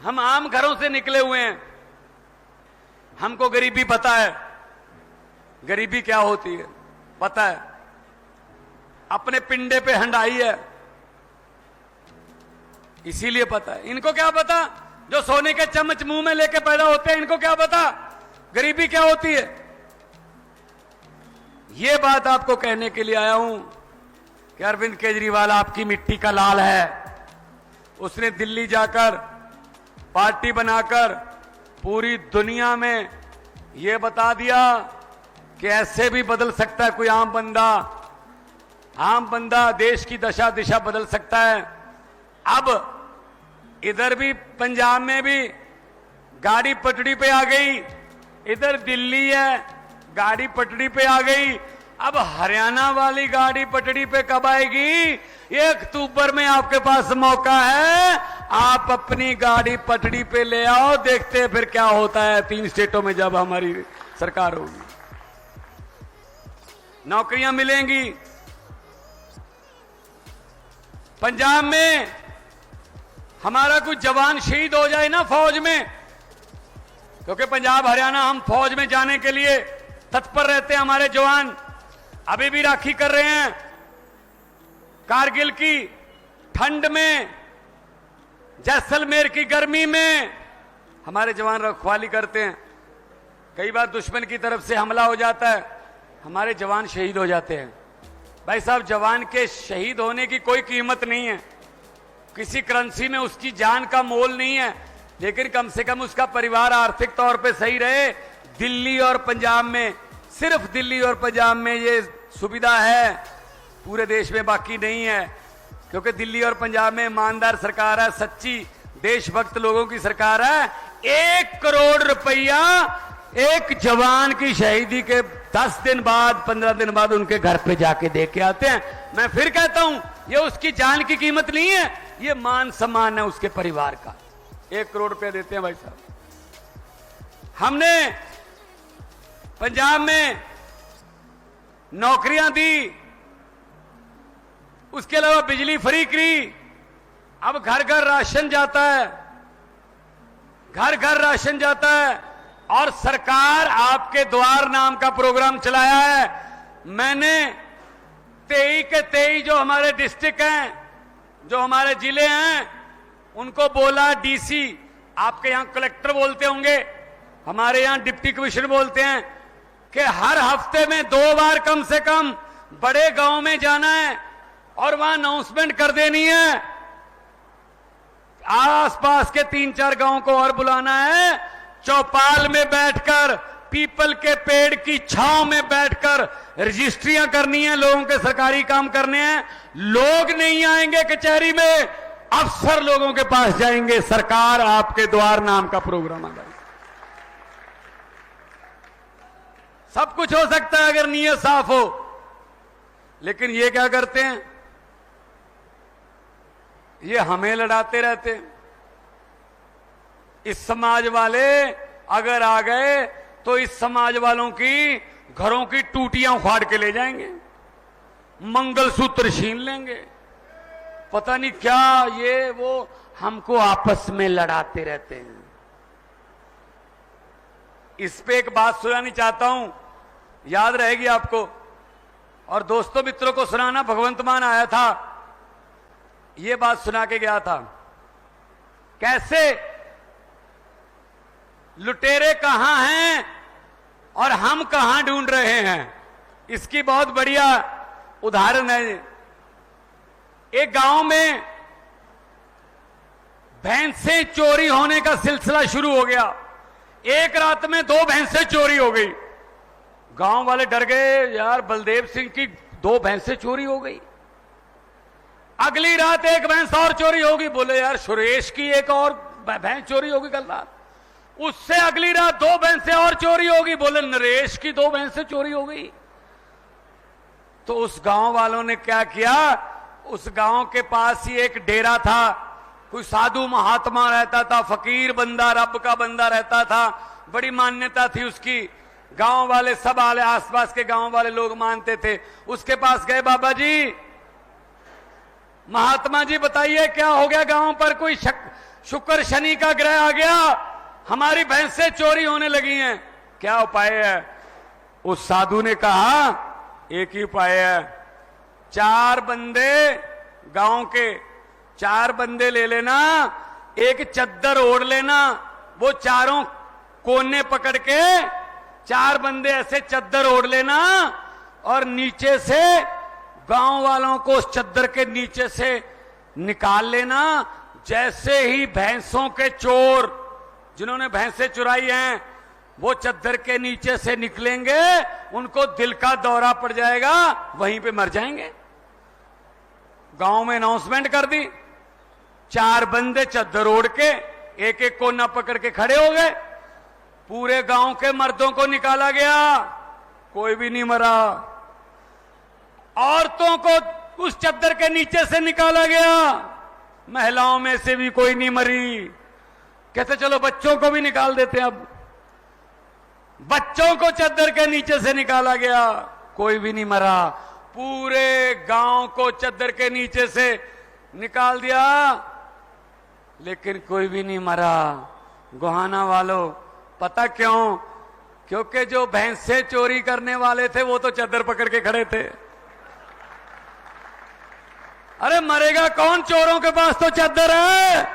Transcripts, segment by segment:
हम आम घरों से निकले हुए हैं, हमको गरीबी पता है, गरीबी क्या होती है पता है, अपने पिंडे पे हंडाई है, इसीलिए पता है। इनको क्या पता, जो सोने के चम्मच मुंह में लेके पैदा होते हैं, इनको क्या पता गरीबी क्या होती है। यह बात आपको कहने के लिए आया हूं कि अरविंद केजरीवाल आपकी मिट्टी का लाल है। उसने दिल्ली जाकर पार्टी बनाकर पूरी दुनिया में यह बता दिया कि ऐसे भी बदल सकता है कोई आम बंदा देश की दशा दिशा बदल सकता है। अब इधर भी पंजाब में भी गाड़ी पटड़ी पे आ गई, इधर दिल्ली है गाड़ी पटड़ी पे आ गई, अब हरियाणा वाली गाड़ी पटड़ी पे कब आएगी? 1 अक्टूबर में आपके पास मौका है, आप अपनी गाड़ी पटड़ी पे ले आओ, देखते हैं फिर क्या होता है 3 स्टेटों में जब हमारी सरकार होगी। नौकरियां मिलेंगी। पंजाब में हमारा कुछ जवान शहीद हो जाए ना फौज में, क्योंकि पंजाब हरियाणा हम फौज में जाने के लिए तत्पर रहते हैं, हमारे जवान अभी भी राखी कर रहे हैं। कारगिल की ठंड में, जैसलमेर की गर्मी में हमारे जवान रखवाली करते हैं। कई बार दुश्मन की तरफ से हमला हो जाता है, हमारे जवान शहीद हो जाते हैं। भाई साहब, जवान के शहीद होने की कोई कीमत नहीं है, किसी करेंसी में उसकी जान का मोल नहीं है, लेकिन कम से कम उसका परिवार आर्थिक तौर पे सही रहे। दिल्ली और पंजाब में, सिर्फ दिल्ली और पंजाब में ये सुविधा है, पूरे देश में बाकी नहीं है, क्योंकि दिल्ली और पंजाब में ईमानदार सरकार है, सच्ची देशभक्त लोगों की सरकार है। 1 करोड़ रुपया एक जवान की शहीदी के 10 दिन बाद 15 दिन बाद उनके घर पे जाके दे के आते हैं। मैं फिर कहता हूं, ये उसकी जान की कीमत नहीं है, ये मान सम्मान है उसके परिवार का। 1 करोड़ रुपया देते हैं भाई साहब। हमने पंजाब में नौकरियां दी, उसके अलावा बिजली फ्री की। अब घर घर राशन जाता है, घर घर राशन जाता है, और सरकार आपके द्वार नाम का प्रोग्राम चलाया है। मैंने 23 के 23 जो हमारे डिस्ट्रिक्ट हैं, जो हमारे जिले हैं, उनको बोला, डीसी, आपके यहां कलेक्टर बोलते होंगे, हमारे यहां डिप्टी कमिश्नर बोलते हैं, कि हर हफ्ते में 2 बार कम से कम बड़े गांव में जाना है और वहां अनाउंसमेंट कर देनी है। आसपास के 3-4 गांवों को और बुलाना है, चौपाल में बैठकर, पीपल के पेड़ की छांव में बैठकर रजिस्ट्रियां करनी है, लोगों के सरकारी काम करने हैं। लोग नहीं आएंगे कचहरी में, अफसर लोगों के पास जाएंगे। सरकार आपके द्वार नाम का प्रोग्राम आ। सब कुछ हो सकता है अगर नीयत साफ हो, लेकिन ये क्या करते हैं, ये हमें लड़ाते रहते हैं। इस समाज वाले अगर आ गए तो इस समाज वालों की घरों की टूटियां उखाड़ के ले जाएंगे, मंगलसूत्र छीन लेंगे, पता नहीं क्या, ये वो हमको आपस में लड़ाते रहते हैं। इस पे एक बात सुनानी चाहता हूं, याद रहेगी आपको, और दोस्तों मित्रों को सुनाना। भगवंत मान आया था, यह बात सुना के गया था, कैसे लुटेरे कहां हैं और हम कहां ढूंढ रहे हैं। इसकी बहुत बढ़िया उदाहरण है। एक गांव में भैंसें चोरी होने का सिलसिला शुरू हो गया। एक रात में 2 भैंसें चोरी हो गई। गांव वाले डर गए, यार बलदेव सिंह की 2 भैंसें चोरी हो गई। अगली रात एक भैंस और चोरी होगी, बोले यार सुरेश की एक और भैंस चोरी होगी कल रात। उससे अगली रात 2 भैंसें और चोरी होगी, बोले नरेश की 2 भैंसें चोरी हो गई। तो उस गांव वालों ने क्या किया, उस गांव के पास ही एक डेरा था, कोई साधु महात्मा रहता था, फकीर बंदा, रब का बंदा रहता था, बड़ी मान्यता थी उसकी। गांव वाले सब आले, आसपास के गांव वाले लोग मानते थे। उसके पास गए, बाबा जी, महात्मा जी बताइए क्या हो गया गांव पर, कोई शुक्र शनि का ग्रह आ गया, हमारी भैंसें चोरी होने लगी हैं, क्या उपाय है? उस साधु ने कहा एक ही उपाय है, 4 बंदे गांव के 4 बंदे ले लेना, एक चद्दर ओढ़ लेना, वो चारों कोने पकड़ के 4 बंदे ऐसे चद्दर ओढ़ लेना और नीचे से गांव वालों को उस चद्दर के नीचे से निकाल लेना। जैसे ही भैंसों के चोर जिन्होंने भैंसें चुराई हैं वो चद्दर के नीचे से निकलेंगे, उनको दिल का दौरा पड़ जाएगा, वहीं पे मर जाएंगे। गांव में अनाउंसमेंट कर दी, 4 बंदे चद्दर ओढ़ के एक एक कोना पकड़ के खड़े हो गए। पूरे गांव के मर्दों को निकाला गया, कोई भी नहीं मरा। औरतों को उस चद्दर के नीचे से निकाला गया, महिलाओं में से भी कोई नहीं मरी। कहते चलो बच्चों को भी निकाल देते हैं। अब बच्चों को चद्दर के नीचे से निकाला गया, कोई भी नहीं मरा। पूरे गांव को चद्दर के नीचे से निकाल दिया, लेकिन कोई भी नहीं मरा। गोहाना वालों, पता क्यों? क्योंकि जो भैंसे चोरी करने वाले थे वो तो चद्दर पकड़ के खड़े थे। अरे मरेगा कौन? चोरों के पास तो चद्दर है।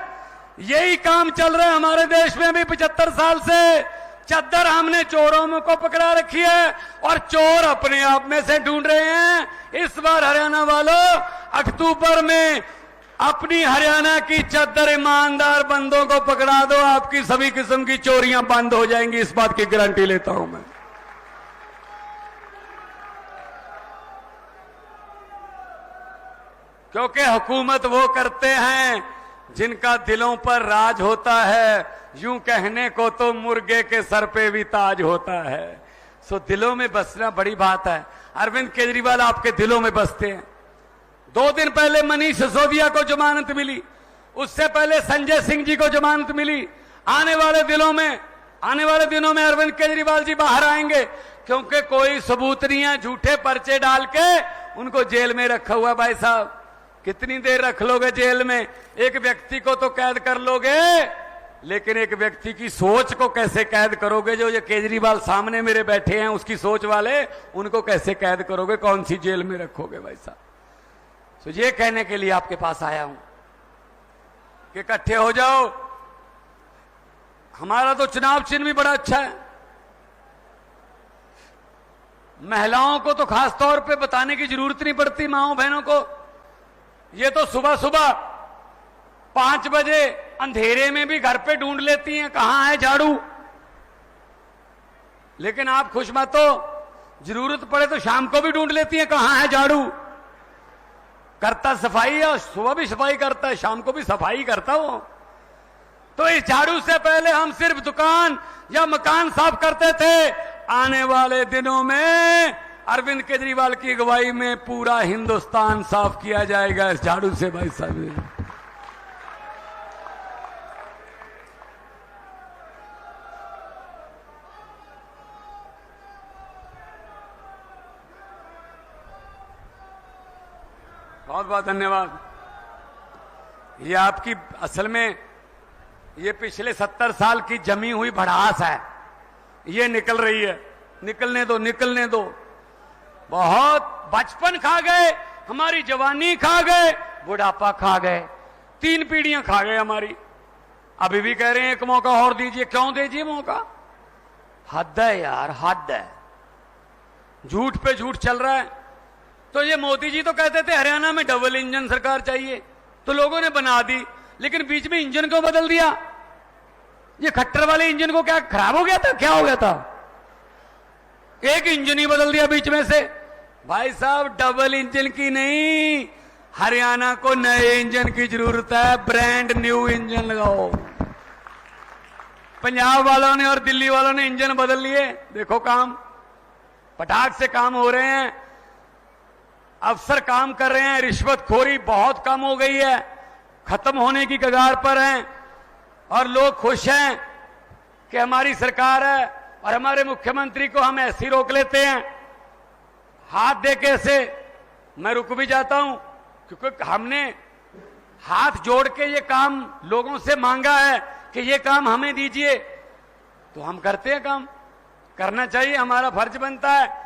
यही काम चल रहा है हमारे देश में भी 75 साल से। चद्दर हमने चोरों में को पकड़ा रखी है और चोर अपने आप में से ढूंढ रहे हैं। इस बार हरियाणा वालों, अक्टूबर में अपनी हरियाणा की चद्दर ईमानदार बंदों को पकड़ा दो, आपकी सभी किस्म की चोरियां बंद हो जाएंगी, इस बात की गारंटी लेता हूं मैं। क्योंकि हुकूमत वो करते हैं जिनका दिलों पर राज होता है। यूं कहने को तो मुर्गे के सर पे भी ताज होता है। सो दिलों में बसना बड़ी बात है। अरविंद केजरीवाल आपके दिलों में बसते हैं। 2 दिन पहले मनीष सिसोदिया को जमानत मिली, उससे पहले संजय सिंह जी को जमानत मिली। आने वाले दिनों में अरविंद केजरीवाल जी बाहर आएंगे, क्योंकि कोई सबूत नहीं है। झूठे पर्चे डाल के उनको जेल में रखा हुआ। भाई साहब, कितनी देर रख लोगे जेल में? एक व्यक्ति को तो कैद कर लोगे, लेकिन एक व्यक्ति की सोच को कैसे कैद करोगे? जो ये केजरीवाल सामने मेरे बैठे हैं, उसकी सोच वाले, उनको कैसे कैद करोगे? कौन सी जेल में रखोगे भाई साहब? तो ये कहने के लिए आपके पास आया हूं कि इकट्ठे हो जाओ। हमारा तो चुनाव चिन्ह भी बड़ा अच्छा है। महिलाओं को तो खास तौर पे बताने की जरूरत नहीं पड़ती, माओ बहनों को। ये तो सुबह सुबह 5 बजे अंधेरे में भी घर पे ढूंढ लेती हैं कहां है झाड़ू। लेकिन आप खुश मत हो, जरूरत पड़े तो शाम को भी ढूंढ लेती हैं कहां है झाड़ू। करता सफाई है, सुबह भी सफाई करता है, शाम को भी सफाई करता हो। तो इस झाड़ू से पहले हम सिर्फ दुकान या मकान साफ करते थे। आने वाले दिनों में अरविंद केजरीवाल की अगुवाई में पूरा हिंदुस्तान साफ किया जाएगा इस झाड़ू से भाई साहब। बहुत बहुत धन्यवाद। ये आपकी असल में ये पिछले 70 साल की जमी हुई भड़ास है, ये निकल रही है। निकलने दो, निकलने दो। बहुत बचपन खा गए, हमारी जवानी खा गए, बुढ़ापा खा गए, 3 पीढ़ियां खा गए हमारी। अभी भी कह रहे हैं एक मौका और दीजिए। क्यों दीजिए मौका? हद है यार, हद है। झूठ पे झूठ चल रहा है। तो ये मोदी जी तो कहते थे हरियाणा में डबल इंजन सरकार चाहिए, तो लोगों ने बना दी, लेकिन बीच में इंजन को बदल दिया। ये खट्टर वाले इंजन को क्या खराब हो गया था? क्या हो गया था? एक इंजन ही बदल दिया बीच में से। भाई साहब, डबल इंजन की नहीं, हरियाणा को नए इंजन की जरूरत है। ब्रांड न्यू इंजन लगाओ। पंजाब वालों ने और दिल्ली वालों ने इंजन बदल लिए, देखो काम पटाख से काम हो रहे हैं। अफसर काम कर रहे हैं, रिश्वतखोरी बहुत कम हो गई है, खत्म होने की कगार पर है। और लोग खुश हैं कि हमारी सरकार है और हमारे मुख्यमंत्री को हम ऐसे ही रोक लेते हैं, हाथ दे के ऐसे। मैं रुक भी जाता हूं, क्योंकि हमने हाथ जोड़ के ये काम लोगों से मांगा है कि ये काम हमें दीजिए, तो हम करते हैं काम, करना चाहिए, हमारा फर्ज बनता है।